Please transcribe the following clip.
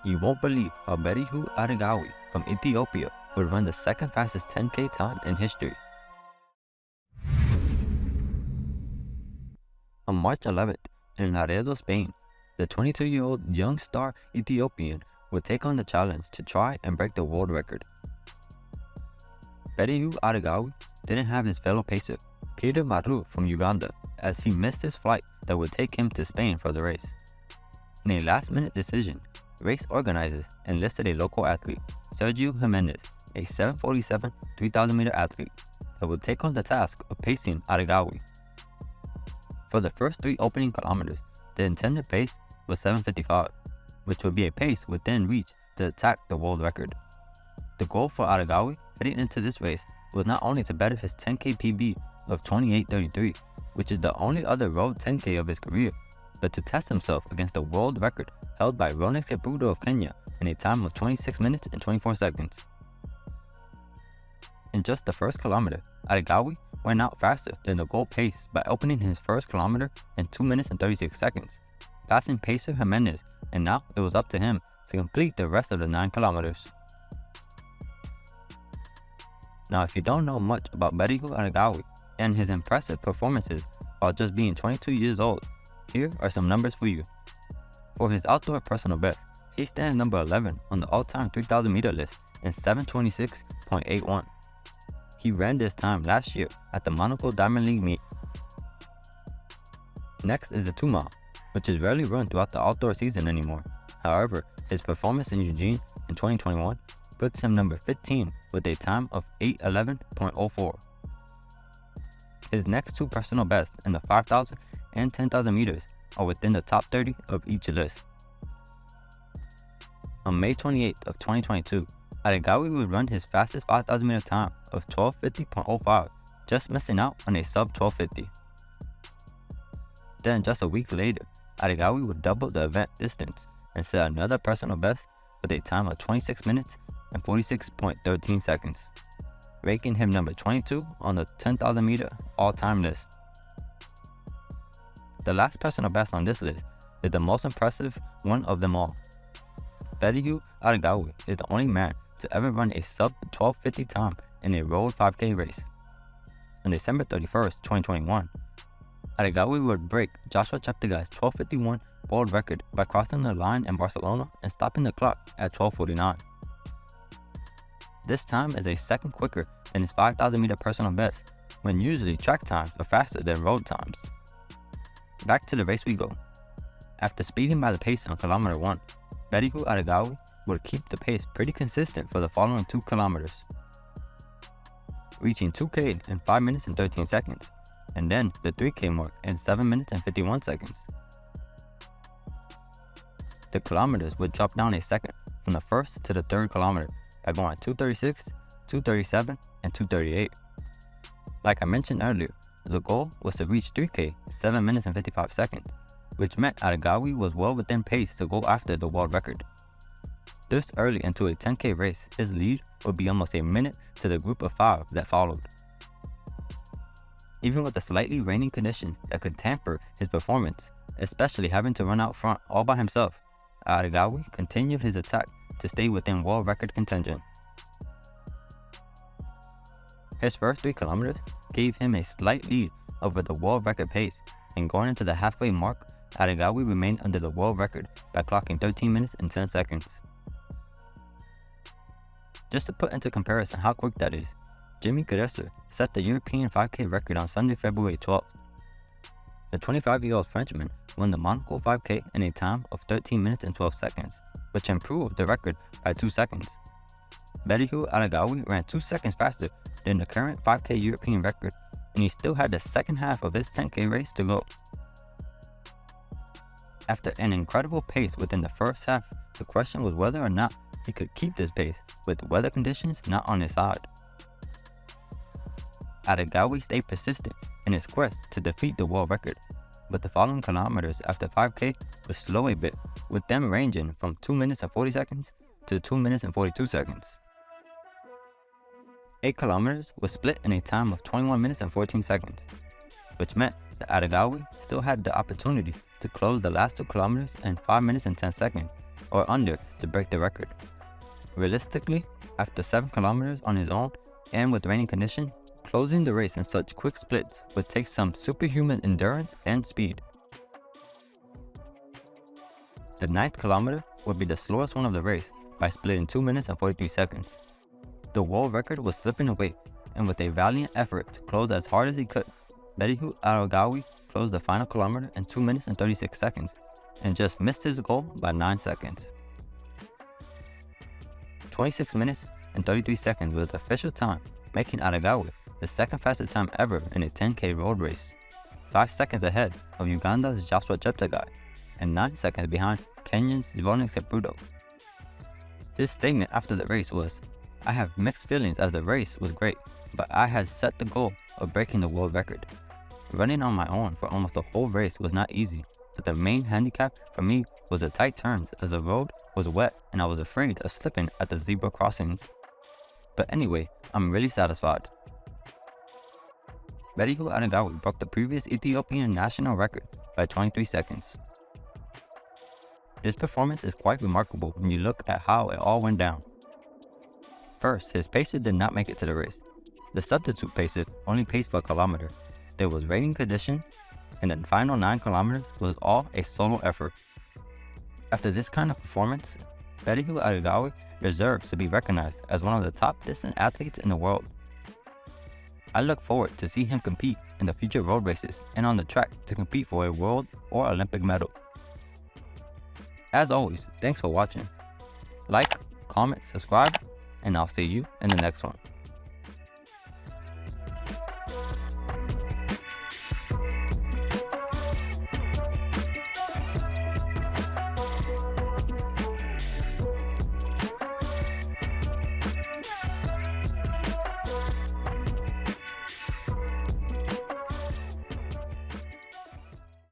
You won't believe how Berihu Aregawi from Ethiopia would run the second fastest 10K time in history. On March 11th, in Laredo, Spain, the 22-year-old young star Ethiopian would take on the challenge to try and break the world record. Berihu Aregawi didn't have his fellow pacer, Peter Maru from Uganda, as he missed his flight that would take him to Spain for the race. In a last-minute decision, race organizers enlisted a local athlete, Sergio Jimenez, a 747 3,000-meter athlete, that would take on the task of pacing Aregawi. For the first 3 opening kilometers, the intended pace was 7:55, which would be a pace within reach to attack the world record. The goal for Aregawi heading into this race was not only to better his 10K PB of 28:33, which is the only other road 10K of his career, but to test himself against the world record held by Rolex Caputo of Kenya in a time of 26 minutes and 24 seconds. In just the first kilometer, Aregawi went out faster than the goal pace by opening his first kilometer in 2 minutes and 36 seconds, passing pacer Jimenez, and now it was up to him to complete the rest of the 9 kilometers. Now, if you don't know much about Berihu Aregawi and his impressive performances while just being 22 years old, here are some numbers for you. For his outdoor personal best, he stands number 11 on the all-time 3,000 meter list in 7:26.81. He ran this time last year at the Monaco Diamond League meet. Next is the 2 mile, which is rarely run throughout the outdoor season anymore. However, his performance in Eugene in 2021 puts him number 15 with a time of 8:11.04. His next 2 personal bests in the 5,000 and 10,000 meters are within the top 30 of each list. On May 28th of 2022, Aregawi would run his fastest 5,000 meter time of 12:50.05, just missing out on a sub 12:50. Then just a week later, Aregawi would double the event distance and set another personal best with a time of 26 minutes and 46.13 seconds, ranking him number 22 on the 10,000 meter all-time list. The last personal best on this list is the most impressive one of them all. Berihu Aregawi is the only man to ever run a sub 12:50 time in a road 5K race. On December 31st, 2021, Aregawi would break Joshua Cheptegei's 12:51 world record by crossing the line in Barcelona and stopping the clock at 12:49. This time is a second quicker than his 5,000 meter personal best, when usually track times are faster than road times. Back to the race we go. After speeding by the pace on kilometer 1, Berihu Aregawi would keep the pace pretty consistent for the following 2 kilometers, reaching 2K in 5 minutes and 13 seconds, and then the 3K mark in 7 minutes and 51 seconds. The kilometers would drop down a second from the first to the 3rd kilometer by going 2:36, 2:37, and 2:38. Like I mentioned earlier, the goal was to reach 3K in 7 minutes and 55 seconds, which meant Aregawi was well within pace to go after the world record. This early into a 10K race, his lead would be almost a minute to the group of 5 that followed. Even with the slightly raining conditions that could tamper his performance, especially having to run out front all by himself, Aregawi continued his attack to stay within world record contention. His first 3 kilometers gave him a slight lead over the world record pace, and going into the halfway mark, Aregawi remained under the world record by clocking 13 minutes and 10 seconds. Just to put into comparison how quick that is, Jimmy Gresser set the European 5K record on Sunday, February 12th. The 25-year-old Frenchman won the Monaco 5K in a time of 13 minutes and 12 seconds, which improved the record by 2 seconds. Berihu Aregawi ran 2 seconds faster than the current 5K European record, and he still had the second half of this 10K race to go. After an incredible pace within the first half, the question was whether or not he could keep this pace with weather conditions not on his side. Aregawi stayed persistent in his quest to defeat the world record, but the following kilometers after 5K would slow a bit, with them ranging from 2 minutes and 40 seconds to 2 minutes and 42 seconds. 8 kilometers was split in a time of 21 minutes and 14 seconds, which meant that Aregawi still had the opportunity to close the last 2 kilometers in 5 minutes and 10 seconds, or under to break the record. Realistically, after 7 kilometers on his own and with raining conditions, closing the race in such quick splits would take some superhuman endurance and speed. The 9th kilometer would be the slowest one of the race by splitting 2 minutes and 43 seconds. The world record was slipping away, and with a valiant effort to close as hard as he could, Berihu Aregawi closed the final kilometer in 2 minutes and 36 seconds and just missed his goal by 9 seconds. 26 minutes and 33 seconds was the official time, making Aregawi the second fastest time ever in a 10K road race, 5 seconds ahead of Uganda's Joshua Cheptegei and 9 seconds behind Kenyan's Zvonik Seprudo. His statement after the race was, "I have mixed feelings as the race was great, but I had set the goal of breaking the world record. Running on my own for almost the whole race was not easy, but the main handicap for me was the tight turns as the road was wet and I was afraid of slipping at the zebra crossings. But anyway, I'm really satisfied." Berihu Aregawi broke the previous Ethiopian national record by 23 seconds. This performance is quite remarkable when you look at how it all went down. First, his pacer did not make it to the race. The substitute pacer only paced for a kilometer. There was raining conditions, and the final 9 kilometers was all a solo effort. After this kind of performance, Berihu Aregawi deserves to be recognized as one of the top distance athletes in the world. I look forward to see him compete in the future road races and on the track to compete for a world or Olympic medal. As always, thanks for watching. Like, comment, subscribe, and I'll see you in the next one.